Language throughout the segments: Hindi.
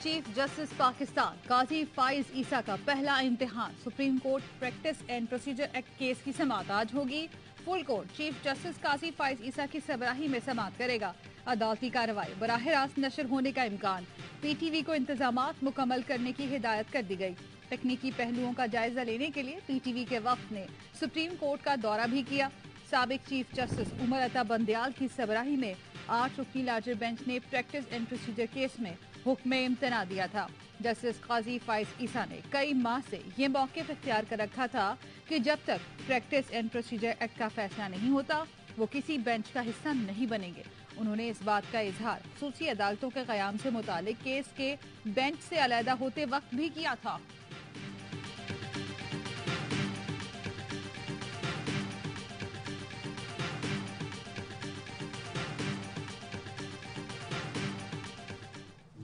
चीफ जस्टिस पाकिस्तान काजी फाइज ईसा का पहला इम्तिहान। Supreme court practice and procedure act case की समाअत आज होगी। फुल कोर्ट चीफ जस्टिस काजी फाइज ईसा की सरबराही में समाअत करेगा। अदालती कार्रवाई बराह रास्त नशर होने का इम्कान। पीटीवी को इंतजामात मुकम्मल करने की हिदायत कर दी गई। तकनीकी पहलुओं का जायजा लेने के लिए पीटीवी के वक्त ने सुप्रीम कोर्ट का दौरा भी किया। साबिक चीफ जस्टिस उमर अता बंदयाल की सरबराही में 8 रुकनी लार्जर बेंच ने प्रैक्टिस एंड प्रोसीजर केस में हुक्म इम्तना दिया था। जस्टिस काजी फाइज ईसा ने कई माह से ये मौक़िफ़ इख्तियार कर रखा था कि जब तक प्रैक्टिस एंड प्रोसीजर एक्ट का फैसला नहीं होता वो किसी बेंच का हिस्सा नहीं बनेंगे। उन्होंने इस बात का इजहार खुसूसी अदालतों के क़याम से मुतालिक केस के बेंच से अलहदा होते वक्त भी किया था।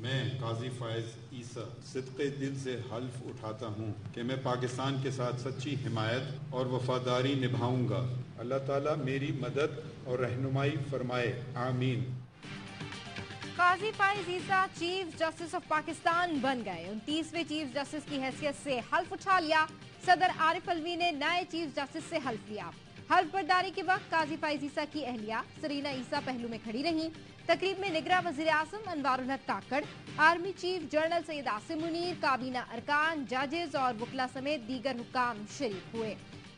मैं काजी फाइज ईसा सिद्क़े दिल से हल्फ उठाता हूँ कि मैं पाकिस्तान के साथ सच्ची हिमायत और वफादारी निभाऊंगा। अल्लाह ताला मेरी मदद और रहनुमाई फरमाए, आमीन। काजी फाइज ईसा चीफ जस्टिस ऑफ पाकिस्तान बन गए। 29वें चीफ जस्टिस की हैसियत से हल्फ उठा लिया। सदर आरिफ अलवी ने नए चीफ जस्टिस से हल्फ लिया। हल्फ बर्दारी के वक्त काजी फाइज ईसा की अहलिया सरीना ईसा पहलू में खड़ी रहीं। तकरीब में निगरां वज़ीर आज़म Anwarul Haq Kakar, army chief general Syed Asim Munir, काबीना अरकान, जजेस और वकला समेत दीगर हुक्काम शरीक हुए।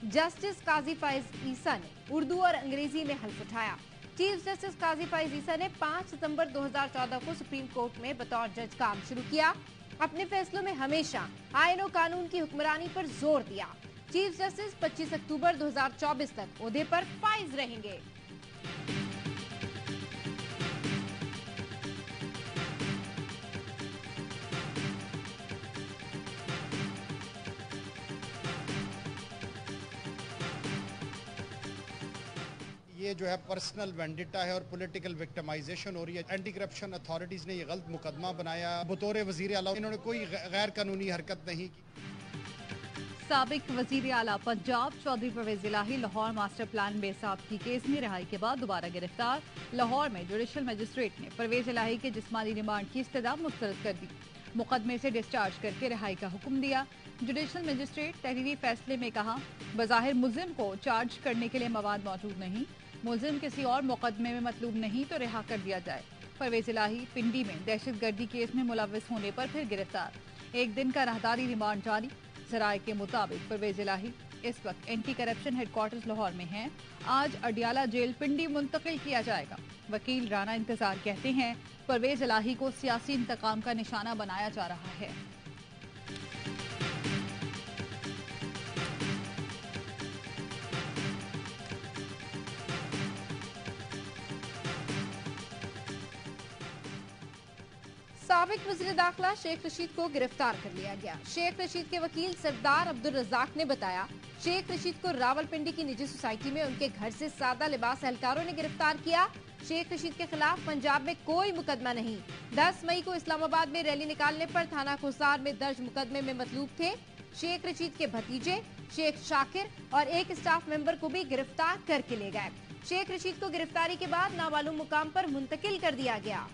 जस्टिस काजी फाइज ईसा ने उर्दू और अंग्रेजी में हल्फ उठाया। चीफ जस्टिस काजी फाइज ईसा ने 5 सितंबर 2014 को सुप्रीम कोर्ट में बतौर जज काम शुरू किया। अपने फैसलों में हमेशा आईन और कानून की हुक्मरानी पर जोर दिया। चीफ जस्टिस 25 अक्टूबर 2024 तक ओहदे पर फाइज रहेंगे। ये जो है पर्सनल वेंडिटा है और पॉलिटिकल विक्टिमाइजेशन हो रही है। एंटी करप्शन अथॉरिटीज ने ये गलत मुकदमा बनाया। बतौर वजीर आला इन्होंने कोई गैर कानूनी हरकत नहीं की। साबिक वजीर आला पंजाब चौधरी परवेज इलाही लाहौर मास्टर प्लान बेसाब की केस में रिहाई के बाद दोबारा गिरफ्तार। लाहौर में जुडिशल मजिस्ट्रेट ने परवेज इलाही के जिस्मानी रिमांड की इस्तदा मुस्तरद कर दी। मुकदमे से डिस्चार्ज करके रिहाई का हुक्म दिया। जुडिशल मजिस्ट्रेट तहरीरी फैसले में कहा, बज़ाहिर मुल्जिम को चार्ज करने के लिए मवाद मौजूद नहीं। मुल्जिम किसी और मुकदमे में मतलूब नहीं तो रिहा कर दिया जाए। परवेज इलाही पिंडी में दहशतगर्दी केस में मुलव्वस होने पर फिर गिरफ्तार। 1 दिन का राहदारी रिमांड जारी। सराय के मुताबिक परवेज इलाही इस वक्त एंटी करप्शन हेडक्वार्टर्स लाहौर में हैं। आज अडियाला जेल पिंडी मुंतकिल किया जाएगा। वकील राना इंतजार कहते हैं परवेज इलाही को सियासी इंतकाम का निशाना बनाया जा रहा है। साबिक वज़ीर दाखिला शेख रशीद को गिरफ्तार कर लिया गया। शेख रशीद के वकील सरदार अब्दुल रज़ाक ने बताया, शेख रशीद को रावलपिंडी की निजी सोसाइटी में उनके घर से सादा लिबास एहलकारों ने गिरफ्तार किया। शेख रशीद के खिलाफ पंजाब में कोई मुकदमा नहीं। 10 मई को इस्लामाबाद में रैली निकालने पर थाना खुसार में दर्ज मुकदमे में मतलूब थे। शेख रशीद के भतीजे शेख शाकिर और एक स्टाफ मेंबर को भी गिरफ्तार करके ले गए। शेख रशीद को गिरफ्तारी के बाद नामालूम मुकाम पर मुंतकिल कर दिया गया।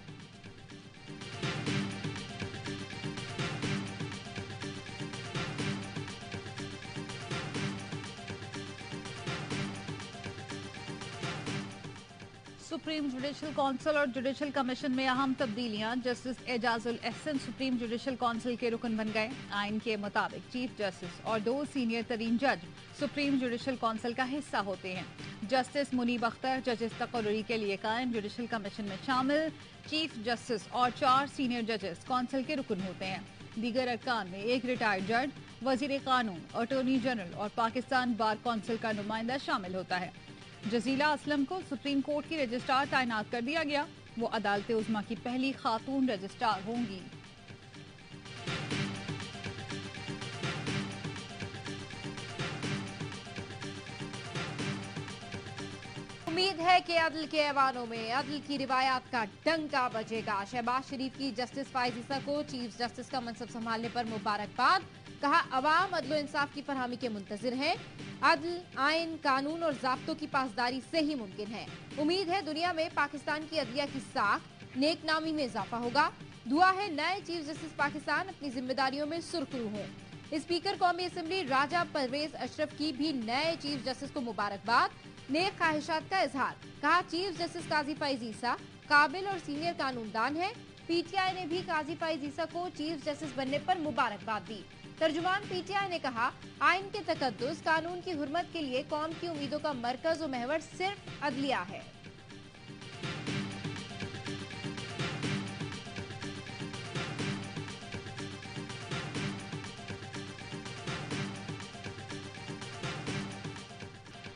सुप्रीम जुडिशल काउंसिल और जुडिशल कमीशन में अहम तब्दीलियां। Justice Ijazul Ahsan supreme judicial council के रुकन बन गए। आइन के मुताबिक चीफ जस्टिस और 2 सीनियर तरीन जज सुप्रीम जुडिशल काउंसिल का हिस्सा होते हैं। जस्टिस मुनीब अख्तर जजेस तकर्री के लिए कायम जुडिशल कमीशन में शामिल। चीफ जस्टिस और 4 सीनियर जजेस काउंसिल के रुकन होते हैं। दीगर अरकान में 1 रिटायर्ड जज, वजीर कानून, अटॉर्नी जनरल और पाकिस्तान बार काउंसिल का नुमाइंदा शामिल होता है। जजीला असलम को सुप्रीम कोर्ट की रजिस्ट्रार तैनात कर दिया गया। वो अदालत उज़्मा की पहली खातून रजिस्ट्रार होंगी। उम्मीद है कि अदल के ऐवानों में अदल की रिवायात का डंका बजेगा। शहबाज शरीफ की जस्टिस फाइज ईसा को चीफ जस्टिस का मनसब संभालने पर मुबारकबाद। कहा, अवाम अदल और इंसाफ की फरहमी के मुंतजिर हैं। अदल, आइन, कानून और ज़ाब्तों की पासदारी से ही मुमकिन है। उम्मीद है दुनिया में पाकिस्तान की अदलिया की साख नेक नामी में इजाफा होगा। दुआ है नए चीफ जस्टिस पाकिस्तान अपनी जिम्मेदारियों में सुरखरू हों। स्पीकर कौमी असम्बली राजा परवेज अशरफ की भी नए चीफ जस्टिस को मुबारकबाद, नेक ख्वाहिशात का इजहार। कहा चीफ जस्टिस काजी फाइज ईसा काबिल और सीनियर कानूनदान है। पीटीआई ने भी काजी फाइज ईसा को चीफ जस्टिस बनने पर मुबारकबाद दी। तर्जुमान पीटीआई ने कहा आइन के तकद्दुस कानून की हुर्मत के लिए कौम की उम्मीदों का मरकज और महवर सिर्फ अदलिया है।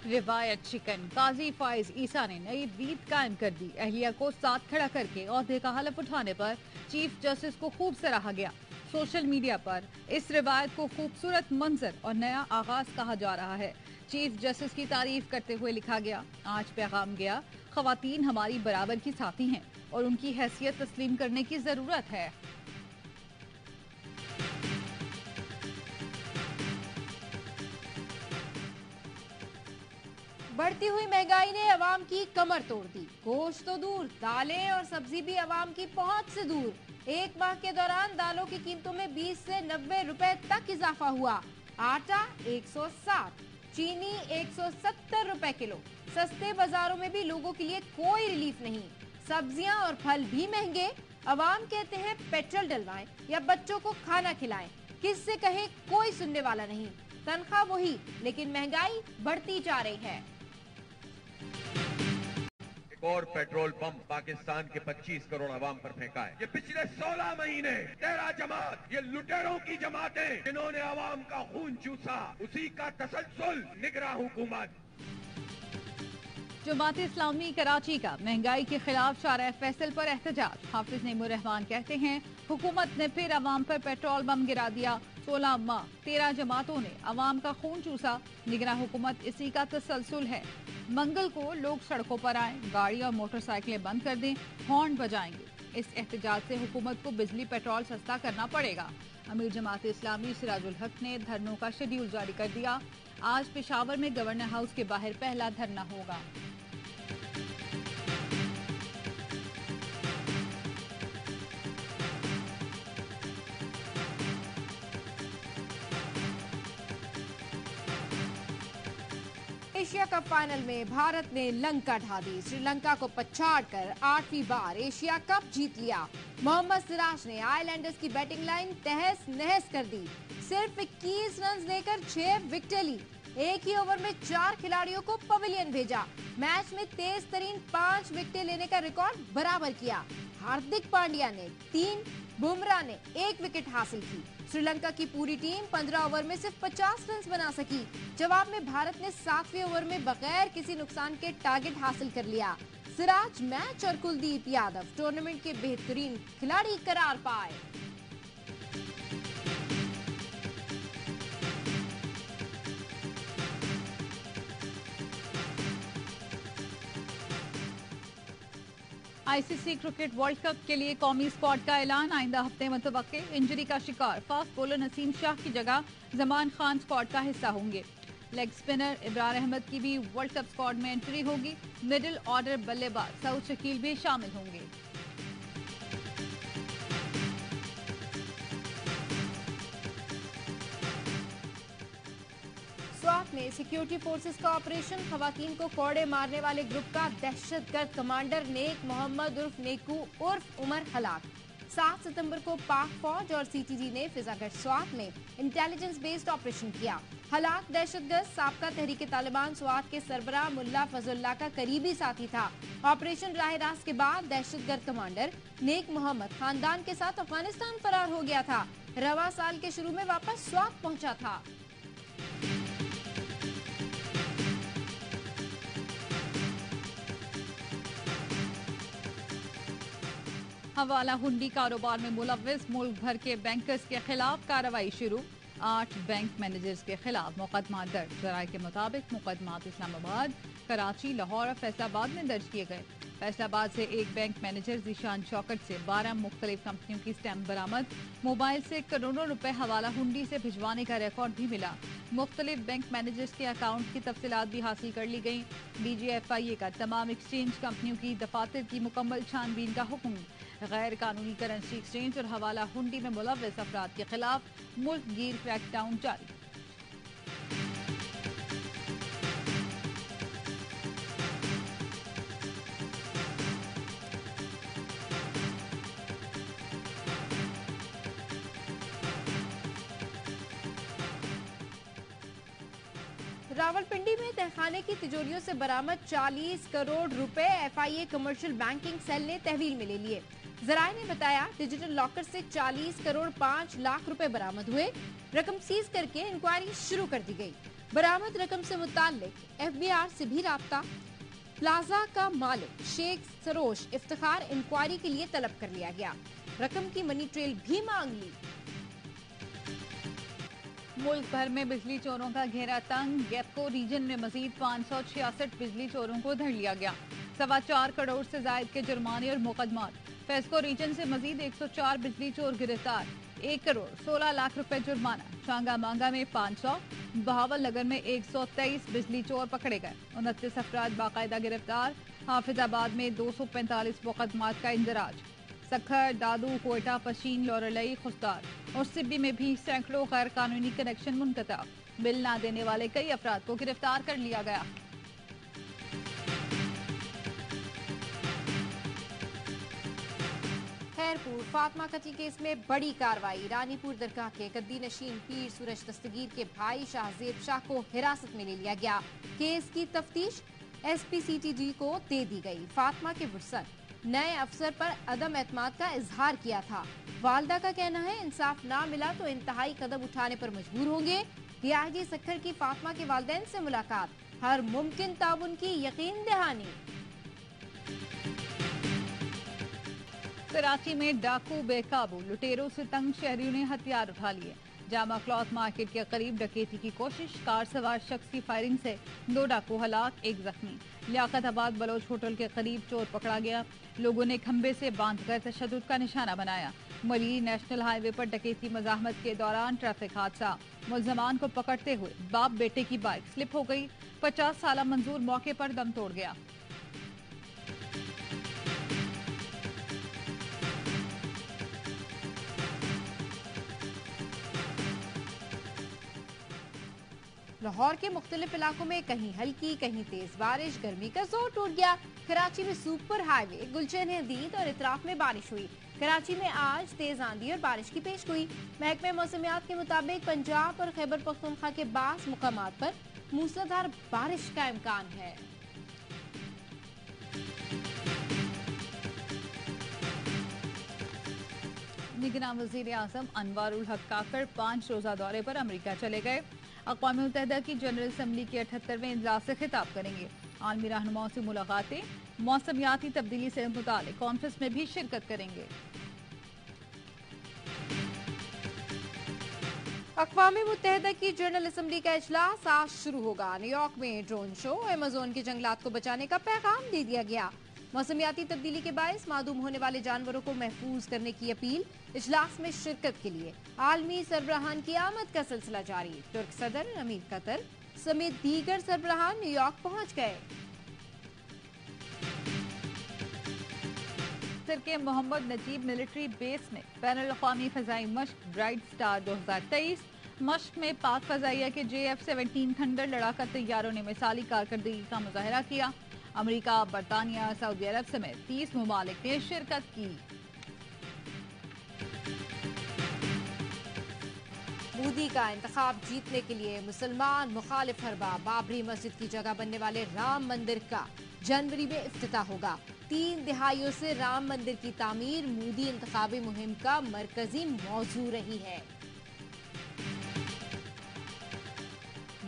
रिवायत शिकन, काजी फाइज ईसा ने नई रीत कायम कर दी। अहलिया को साथ खड़ा करके ओहदे का हलफ उठाने पर चीफ जस्टिस को खूब सराहा गया। सोशल मीडिया पर इस रिवायत को खूबसूरत मंजर और नया आगाज कहा जा रहा है। चीफ जस्टिस की तारीफ करते हुए लिखा गया, आज पैगाम गया, खवातीन हमारी बराबर की साथी हैं और उनकी हैसियत तस्लीम करने की जरूरत है। बढ़ती हुई महंगाई ने अवाम की कमर तोड़ दी। गोश्त तो दूर, दालें और सब्जी भी अवाम की पहुंच से दूर। एक माह के दौरान दालों की कीमतों में 20 से 90 रुपए तक इजाफा हुआ। आटा 160, चीनी 170 रुपए किलो। सस्ते बाजारों में भी लोगों के लिए कोई रिलीफ नहीं। सब्जियां और फल भी महंगे। अवाम कहते हैं पेट्रोल डलवाएं या बच्चों को खाना खिलाएं, किससे कहें कोई सुनने वाला नहीं। तनख्वाह वही, लेकिन महंगाई बढ़ती जा रही है। और पेट्रोल पंप पाकिस्तान के 25 करोड़ अवाम पर फेंका है। ये पिछले 16 महीने 13 जमात, ये लुटेरों की जमातें जिन्होंने अवाम का खून चूसा, उसी का तसलसल निगरां हुकूमत। जमात इस्लामी कराची का महंगाई के खिलाफ शारह फैसल पर एहतजाज। हाफिज नईमुर रहमान कहते हैं हुकूमत ने फिर अवाम पर पेट्रोल बम गिरा दिया। 16 माह 13 जमातों ने अवाम का खून चूसा, निगरां हुकूमत इसी का तसलसल है। मंगल को लोग सड़कों पर आए, गाड़ी और मोटरसाइकिलें बंद कर दें, हॉर्न बजाएंगे। इस एहतजाज से हुकूमत को बिजली पेट्रोल सस्ता करना पड़ेगा। अमीर जमात इस्लामी सिराजुल हक ने धरनों का शेड्यूल जारी कर दिया। आज पेशावर में गवर्नर हाउस के बाहर पहला धरना होगा। एशिया कप फाइनल में भारत ने लंका ढा दी। श्रीलंका को पछाड़कर 8वीं बार एशिया कप जीत लिया। मोहम्मद सिराज ने आइलैंडर्स की बैटिंग लाइन तहस नहस कर दी। सिर्फ 21 रन लेकर 6 विकेटें ली। एक ही ओवर में 4 खिलाड़ियों को पवेलियन भेजा। मैच में तेज तरीन 5 विकेटें लेने का रिकॉर्ड बराबर किया। हार्दिक पांड्या ने 3, बुमराह ने 1 विकेट हासिल की। श्रीलंका की पूरी टीम 15 ओवर में सिर्फ 50 रन बना सकी। जवाब में भारत ने 7वें ओवर में बगैर किसी नुकसान के टारगेट हासिल कर लिया। सिराज मैच और कुलदीप यादव टूर्नामेंट के बेहतरीन खिलाड़ी करार पाए। आईसीसी क्रिकेट वर्ल्ड कप के लिए कौमी स्क्वाड का ऐलान। आइंदा हफ्ते मुतवक्के। इंजरी का शिकार फास्ट बॉलर नसीम शाह की जगह जमान खान स्क्वाड का हिस्सा होंगे। लेग स्पिनर इब्रार अहमद की भी वर्ल्ड कप स्क्वाड में एंट्री होगी। मिडिल ऑर्डर बल्लेबाज सऊद शकील भी शामिल होंगे। स्वात में सिक्योरिटी फोर्सेस का ऑपरेशन। खवातीन को कोड़े मारने वाले ग्रुप का दहशतगर्द कमांडर नेक मोहम्मद उर्फ नेकू उर्फ उमर हलाक। 7 सितंबर को पाक फौज और सीटीजी ने फिजागढ़ स्वात में इंटेलिजेंस बेस्ड ऑपरेशन किया। हलाक दहशतगर्द साबका तहरीके तालिबान स्वात के सरबराह मुल्ला फजलुल्लाह का करीबी साथी था। ऑपरेशन राह रास्त के बाद दहशतगर्द कमांडर नेक मोहम्मद खानदान के साथ अफगानिस्तान फरार हो गया था। रवा साल के शुरू में वापस स्वात पहुंचा था। हवाला हुंडी कारोबार में मुलव्विस मुल्क भर के बैंकर्स के खिलाफ कार्रवाई शुरू। 8 बैंक मैनेजर्स के खिलाफ मुकदमा दर्ज। जराये के मुताबिक मुकदमा इस्लामाबाद, कराची, लाहौर और फैसलाबाद में दर्ज किए गए। फैसलाबाद से एक बैंक मैनेजर जीशान शौकत से 12 मुख्तलिफ कंपनियों की स्टैम्प बरामद। मोबाइल से करोड़ों रुपए हवाला हुंडी से भिजवाने का रिकॉर्ड भी मिला। मुख्तलिफ बैंक मैनेजर्स के अकाउंट की तफसीलात भी हासिल कर ली गई। DGFIA का तमाम एक्सचेंज कंपनियों की दफातर की मुकम्मल छानबीन का हुक्म। गैर कानूनी करेंसी एक्सचेंज और हवाला हुंडी में मुलव्वस अफराद के खिलाफ मुल्क गिर क्रैकडाउन जारी। रावलपिंडी में तहखाने की तिजोरियों से बरामद 40 करोड़ रुपए FIA कमर्शियल बैंकिंग सेल ने तहवील में ले लिए। जराये ने बताया डिजिटल लॉकर से 40 करोड़ 5 लाख रुपए बरामद हुए। रकम सीज करके इंक्वायरी शुरू कर दी गई। बरामद रकम से मुताल्लिक FBR से भी राब्ता। प्लाजा का मालिक शेख सरोश इफ्तिखार इंक्वायरी के लिए तलब कर लिया गया। रकम की मनी ट्रेल भी मांग ली। मुल्क भर में बिजली चोरों का घेरा तंग। गैपको रीजन में मजीद 566 बिजली चोरों को धर लिया गया। 4.25 करोड़ से जायद के जुर्माने और मुकदमात। फेस्को रीजन से मजीद 104 बिजली चोर गिरफ्तार। 1 करोड़ 16 लाख रुपए जुर्माना। शांगा मांगा में 500, बहावल नगर में 123 बिजली चोर पकड़े गए। 29 अफराद बाकायदा गिरफ्तार। हाफिजाबाद में 245 मुकदमात का इंदराज। सखर, दादू, कोयटा, पशीन, लोरलई, खुस्तार और सिब्बी में भी सैकड़ों गैर कानूनी कनेक्शन मुनक़ता। बिल न देने वाले कई अफराद को गिरफ्तार कर लिया गया। खैरपुर फातिमा कत्ल केस में बड़ी कार्रवाई। रानीपुर दरगाह के गद्दी नशीन पीर सूरज दस्तगीर के भाई शाहजेब शाह को हिरासत में ले लिया गया। केस की तफ्तीश SPCTD को दे दी गई। फातिमा के वुरसन नए अफसर पर अदम एतमाद का इजहार किया था। वालदा का कहना है इंसाफ ना मिला तो इंतहाई कदम उठाने पर मजबूर होंगे। DIG सखर की फातिमा के वालिदैन से मुलाकात। हर मुमकिन ताउन की यकीन दहानी। कराची में डाकू बेकाबू। लुटेरों से तंग शहरियों ने हथियार उठा लिए। जामा क्लॉथ मार्केट के करीब डकैती की कोशिश। कार सवार शख्स की फायरिंग से 2 डाकू हलाक, 1 जख्मी। लियाकताबाद बलोच होटल के करीब चोर पकड़ा गया। लोगों ने खंबे से बांधकर तशद्दुद का निशाना बनाया। मली नेशनल हाईवे पर डकैती मज़ाहमत के दौरान ट्रैफिक हादसा। मुल्ज़मान को पकड़ते हुए बाप बेटे की बाइक स्लिप हो गई। 50 साला मंजूर मौके पर दम तोड़ गया। लाहौर के मुख्तलिफ इलाकों में कहीं हल्की कहीं तेज बारिश। गर्मी का जोर टूट गया। कराची में सुपर हाईवे, गुलशन हदीद और इतराफ में बारिश हुई। कराची में आज तेज आंधी और बारिश की पेशगोई। महकमे मौसमियात के मुताबिक पंजाब और खैबर पख्तूनख्वा के बास मुकामात पर मूसलाधार बारिश का इम्कान है। निगरान वज़ीर आज़म अनवारुल हक काकर 5 रोजा दौरे पर अमेरिका चले गए। अक़वाम मुत्तहिदा की जनरल असम्बली के 78वें इजलास से खिताब करेंगे। आलमी रहनुमाओं से मुलाकातें। मौसमियाती तब्दीली से मुताल्लिक़ कॉन्फ्रेंस में भी शिरकत करेंगे। अक़वाम मुत्तहिदा की जनरल असम्बली का इजलास आज शुरू होगा। न्यूयॉर्क में ड्रोन शो। अमेज़न के जंगलात को बचाने का पैगाम दे दिया गया। मौसमियाती तब्दीली के बायस मादूम होने वाले जानवरों को महफूज करने की अपील। इजलास में शिरकत के लिए आलमी सरबराहान की आमद का सिलसिला जारी। तुर्क सदर, अमीर कतर समेत दीगर सरबराहान न्यूयॉर्क पहुंच गए। सिर के मोहम्मद नजीब मिलिट्री बेस में बैनुल-अक़वामी फ़ज़ाई मश्क ब्राइट स्टार 2023। मश्क में पाक फ़ज़ाइया के JF-17 खंडर लड़ाका तैयारों ने मिसाली कारकर्दगी का मुजाहिरा किया। अमेरिका, बरतानिया, सऊदी अरब समेत 30 ममालिक ने शिरकत की। मोदी का इंतखाब जीतने के लिए मुसलमान मुखालिफ हरबा। बाबरी मस्जिद की जगह बनने वाले राम मंदिर का जनवरी में इफ्तिताह होगा। 3 दिहाइयों से राम मंदिर की तामीर मोदी इंतखाबी मुहिम का मरकजी मौजू रही है।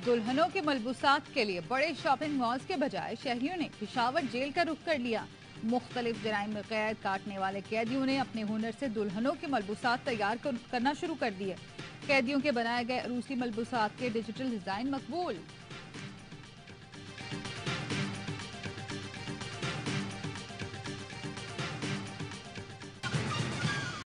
दुल्हनों के मलबूसात के लिए बड़े शॉपिंग मॉल्स के बजाय शहरियों ने पेशावर जेल का रुख कर लिया। मुख्तलिफ जराइम में कैद काटने वाले कैदियों ने अपने हुनर से दुल्हनों के मलबूसात तैयार करना शुरू कर दिए। कैदियों के बनाए गए अरूसी मलबूसात के डिजिटल डिजाइन मकबूल।